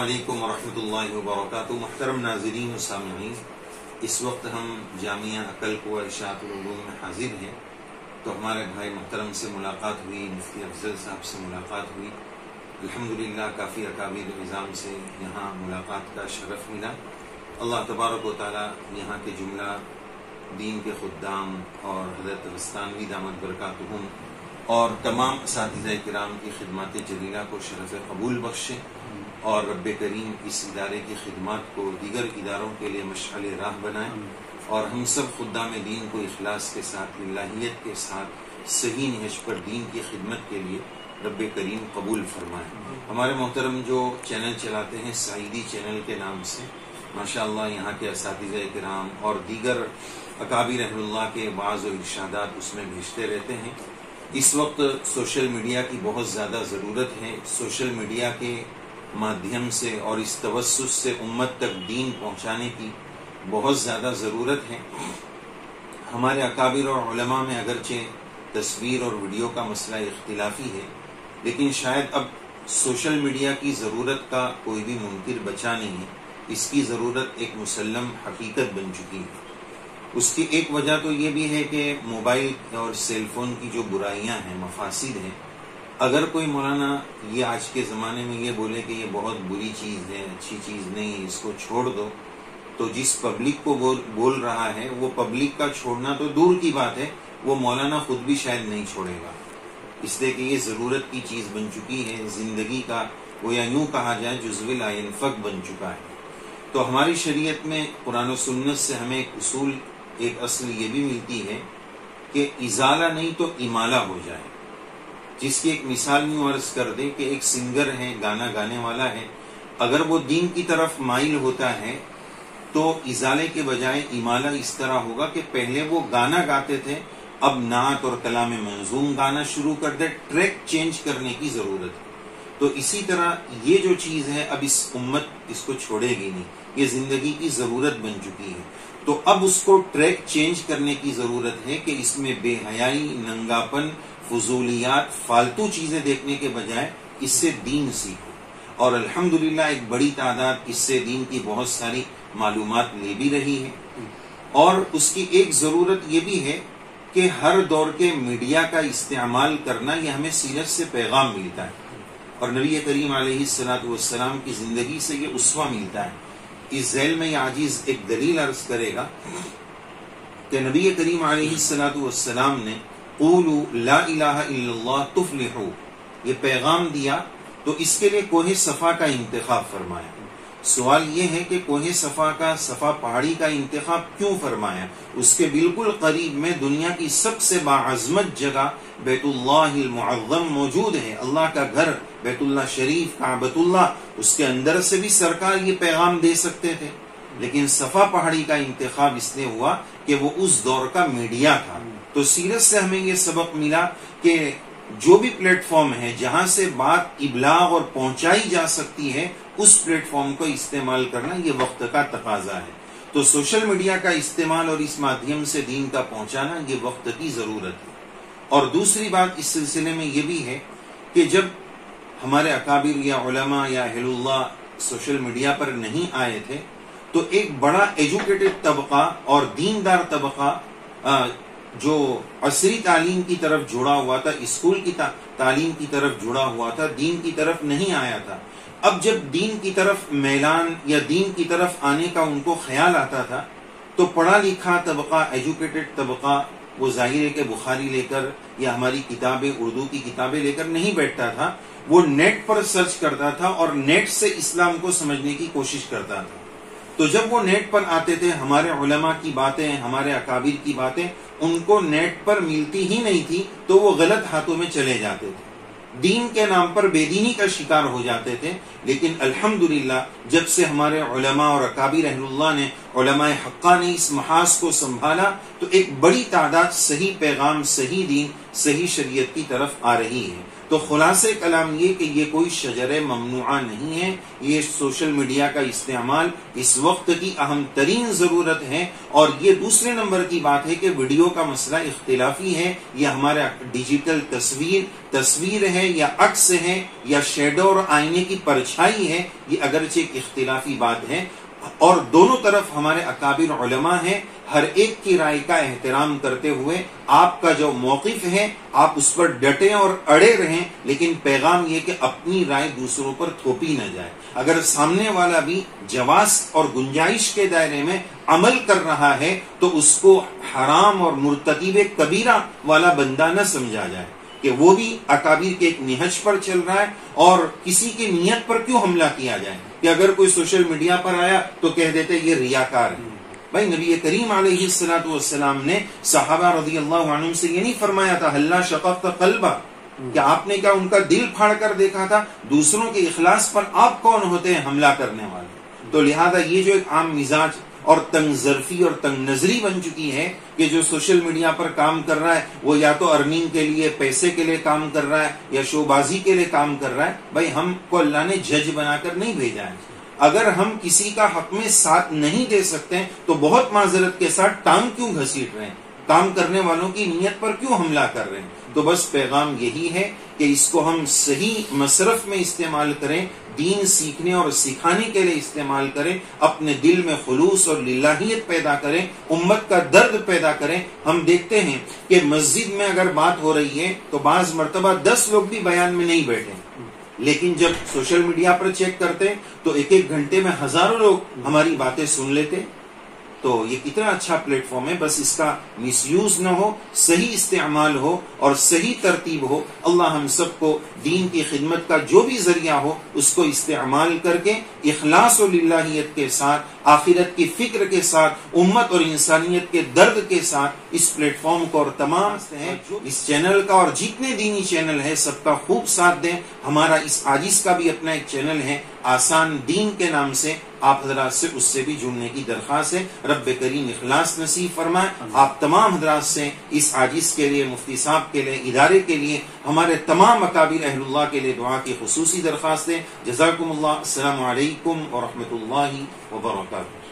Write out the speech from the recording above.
علیکم ورحمۃ اللہ وبرکاتہ۔ محترم ناظرین و سامعین، اس وقت ہم جامعہ عقل کو ارشاد العلوم میں حاضر ہیں، تو ہمارے بھائی محترم سے ملاقات ہوئی، مفتی افضل صاحب سے ملاقات ہوئی۔ الحمدللہ کافی اکابر نظام سے یہاں ملاقات کا شرف ملا۔ اللہ تبارک و تعالی یہاں کے جملہ دین کے خدام اور حضرت غستانوی دامت برکاتہم اور تمام اساتذہ کرام کی خدمات جلیلہ کو شرف قبول بخشے، اور رب کریم اس ادارے کی خدمات کو دیگر اداروں کے لیے مشعل راہ بنائے، اور ہم سب خدام دین کو اخلاص کے ساتھ، للہیت کے ساتھ صحیح نہج پر دین کی خدمت کے لیے رب کریم قبول فرمائے۔ ہمارے محترم جو چینل چلاتے ہیں سعیدی چینل کے نام سے، ماشاءاللہ یہاں کے اساتذہ کرام اور دیگر اکابر اہل اللہ کے وعظ و ارشادات اس میں بھیجتے رہتے ہیں۔ اس وقت سوشل میڈیا کی بہت زیادہ ضرورت ہے۔ سوشل میڈیا کے مادھیم سے اور اس توسط سے امت تک دین پہنچانے کی بہت زیادہ ضرورت ہے۔ ہمارے اکابر اور علماء میں اگرچہ تصویر اور ویڈیو کا مسئلہ اختلافی ہے، لیکن شاید اب سوشل میڈیا کی ضرورت کا کوئی بھی منکر بچا نہیں ہے۔ اس کی ضرورت ایک مسلم حقیقت بن چکی ہے۔ اس کی ایک وجہ تو یہ بھی ہے کہ موبائل اور سیل فون کی جو برائیاں ہیں، مفاسد ہیں، اگر کوئی مولانا یہ آج کے زمانے میں یہ بولے کہ یہ بہت بری چیز ہے، اچھی چیز نہیں ہے، اس کو چھوڑ دو، تو جس پبلک کو بول رہا ہے وہ پبلک کا چھوڑنا تو دور کی بات ہے، وہ مولانا خود بھی شاید نہیں چھوڑے گا، اس لیے کہ یہ ضرورت کی چیز بن چکی ہے، زندگی کا وہ یا یوں کہا جائے جزو لا ينفک بن چکا ہے۔ تو ہماری شریعت میں قرآن و سنت سے ہمیں ایک اصل یہ بھی ملتی ہے کہ ازالہ نہیں تو امالہ ہو جائے۔ جس کی ایک مثال میں عرض کر دیں کہ ایک سنگر ہے، گانا گانے والا ہے، اگر وہ دین کی طرف مائل ہوتا ہے تو ازالے کے بجائے امالہ اس طرح ہوگا کہ پہلے وہ گانا گاتے تھے، اب نعت اور کلام منظوم گانا شروع کر دے، ٹریک چینج کرنے کی ضرورت ہے۔ تو اسی طرح یہ جو چیز ہے اب اس امت اس کو چھوڑے گی نہیں، یہ زندگی کی ضرورت بن چکی ہے۔ تو اب اس کو ٹریک چینج کرنے کی ضرورت ہے کہ اس میں بے حیائی، ننگاپن، فضولیات، فالتو چیزیں دیکھنے کے بجائے اس سے دین سیکھو۔ اور الحمدللہ ایک بڑی تعداد اس سے دین کی بہت ساری معلومات لے بھی رہی ہے۔ اور اس کی ایک ضرورت یہ بھی ہے کہ ہر دور کے میڈیا کا استعمال کرنا، یہ ہمیں سیرت سے پیغام ملتا ہے، اور نبی کریم علیہ السلام کی زندگی سے یہ اسوہ ملتا ہے۔ اس ذیل میں یہ عاجز ایک دلیل عرض کرے گا کہ نبی کریم علیہ السلام نے قولوا لا الہ الا اللہ تفلحوا یہ پیغام دیا، تو اس کے لیے کوہ صفا کا انتخاب فرمایا۔ سوال یہ ہے کہ کوہ صفا پہاڑی کا انتخاب کیوں فرمایا؟ اس کے بالکل قریب میں دنیا کی سب سے باعظمت جگہ بیت اللہ المعظم موجود ہے، اللہ کا گھر بیت اللہ شریف، کعبۃ اللہ، اس کے اندر سے بھی سرکار یہ پیغام دے سکتے تھے، لیکن صفا پہاڑی کا انتخاب اس لیے ہوا کہ وہ اس دور کا میڈیا تھا۔ تو سیرت سے ہمیں یہ سبق ملا کہ جو بھی پلیٹ فارم ہے جہاں سے بات ابلاغ اور پہنچائی جا سکتی ہے، اس پلیٹ فارم کو استعمال کرنا یہ وقت کا تقاضا ہے۔ تو سوشل میڈیا کا استعمال اور اس مادھیم سے دین کا پہنچانا یہ وقت کی ضرورت ہے۔ اور دوسری بات اس سلسلے میں یہ بھی ہے کہ جب ہمارے اکابر یا علماء یا اہل اللہ سوشل میڈیا پر نہیں آئے تھے، تو ایک بڑا ایجوکیٹڈ طبقہ اور دیندار طبقہ جو عصری تعلیم کی طرف جڑا ہوا تھا، اسکول کی تعلیم کی طرف جڑا ہوا تھا، دین کی طرف نہیں آیا تھا۔ اب جب دین کی طرف میلان یا دین کی طرف آنے کا ان کو خیال آتا تھا، تو پڑھا لکھا طبقہ، ایجوکیٹڈ طبقہ، وہ ظاہر ہے کہ بخاری لے کر یا ہماری کتابیں، اردو کی کتابیں لے کر نہیں بیٹھتا تھا، وہ نیٹ پر سرچ کرتا تھا اور نیٹ سے اسلام کو سمجھنے کی کوشش کرتا تھا۔ تو جب وہ نیٹ پر آتے تھے، ہمارے علماء کی باتیں، ہمارے اکابر کی باتیں ان کو نیٹ پر ملتی ہی نہیں تھی، تو وہ غلط ہاتھوں میں چلے جاتے تھے، دین کے نام پر بے دینی کا شکار ہو جاتے تھے۔ لیکن الحمدللہ جب سے ہمارے علماء اور اکابر اہل اللہ نے، علماء حقہ نے اس محاذ کو سنبھالا، تو ایک بڑی تعداد صحیح پیغام، صحیح دین، صحیح شریعت کی طرف آ رہی ہے. تو خلاصہ کلام یہ کہ یہ کوئی شجر ممنوعہ نہیں ہے. یہ سوشل میڈیا کا استعمال اس وقت کی اہم ترین ضرورت ہے. اور یہ دوسرے نمبر کی بات ہے کہ ویڈیو کا مسئلہ اختلافی ہے. یہ ہمارا ڈیجیٹل تصویر ہے یا عکس ہے یا شیڈو اور آئینے کی پرچھائی ہے، یہ اگرچہ ایک اختلافی بات ہے. اور دونوں طرف ہمارے اکابر علماء ہیں. ہر ایک کی رائے کا احترام کرتے ہوئے آپ کا جو موقف ہے آپ اس پر ڈٹیں اور اڑے رہیں، لیکن پیغام یہ کہ اپنی رائے دوسروں پر تھوپی نہ جائے. اگر سامنے والا بھی جواز اور گنجائش کے دائرے میں عمل کر رہا ہے تو اس کو حرام اور مرتکب کبیرہ والا بندہ نہ سمجھا جائے کہ وہ بھی اکابر کے ایک نہج پر چل رہا ہے. اور کسی کی نیت پر کیوں حملہ کیا جائے کہ اگر کوئی سوشل میڈیا پر آیا تو کہہ دیتے یہ ریاکار ہے. بھائی نبی کریم علیہ الصلوۃ والسلام نے صحابہ رضی اللہ عنہم سے یہ نہیں فرمایا تھا ہلا شققت قلبہ، کہ آپ نے کیا ان کا دل پھاڑ کر دیکھا تھا؟ دوسروں کے اخلاص پر آپ کون ہوتے ہیں حملہ کرنے والے؟ تو لہذا یہ جو ایک عام مزاج اور تنگ ظرفی اور تنگ نظری بن چکی ہے کہ جو سوشل میڈیا پر کام کر رہا ہے وہ یا تو ارننگ کے لیے، پیسے کے لیے کام کر رہا ہے یا شو بازی کے لیے کام کر رہا ہے. بھائی ہم کو اللہ نے جج بنا کر نہیں بھیجا ہے. اگر ہم کسی کا حق میں ساتھ نہیں دے سکتے تو بہت معذرت کے ساتھ ٹانگ کیوں گھسیٹ رہے ہیں؟ کام کرنے والوں کی نیت پر کیوں حملہ کر رہے ہیں؟ تو بس پیغام یہی ہے کہ اس کو ہم صحیح مصرف میں استعمال کریں، دین سیکھنے اور سکھانے کے لیے استعمال کریں، اپنے دل میں خلوص اور للہیت پیدا کریں، امت کا درد پیدا کریں. ہم دیکھتے ہیں کہ مسجد میں اگر بات ہو رہی ہے تو بعض مرتبہ 10 لوگ بھی بیان میں نہیں بیٹھے، لیکن جب سوشل میڈیا پر چیک کرتے تو ایک گھنٹے میں ہزاروں لوگ ہماری باتیں سن لیتے. تو یہ کتنا اچھا پلیٹ فارم ہے. بس اس کا مس یوز نہ ہو، صحیح استعمال ہو اور صحیح ترتیب ہو. اللہ ہم سب کو دین کی خدمت کا جو بھی ذریعہ ہو اس کو استعمال کر کے اخلاص و للہیت کے ساتھ، آخرت کی فکر کے ساتھ، امت اور انسانیت کے درد کے ساتھ اس پلیٹ فارم کو اور تمام اس چینل کا اور جتنے دینی چینل ہے سب کا خوب ساتھ دیں. ہمارا اس عاجز کا بھی اپنا ایک چینل ہے آسان دین کے نام سے، آپ حضرات سے اس سے بھی جڑنے کی درخواست ہے. رب کریم اخلاص نصیب فرمائے. آپ تمام حضرات سے اس عاجز کے لیے، مفتی صاحب کے لیے، ادارے کے لیے، ہمارے تمام اکابر اہل اللہ کے لیے دعا کی خصوصی درخواست ہے. جزاکم اللہ. السلام علیکم ورحمۃ اللہ وبرکاتہ.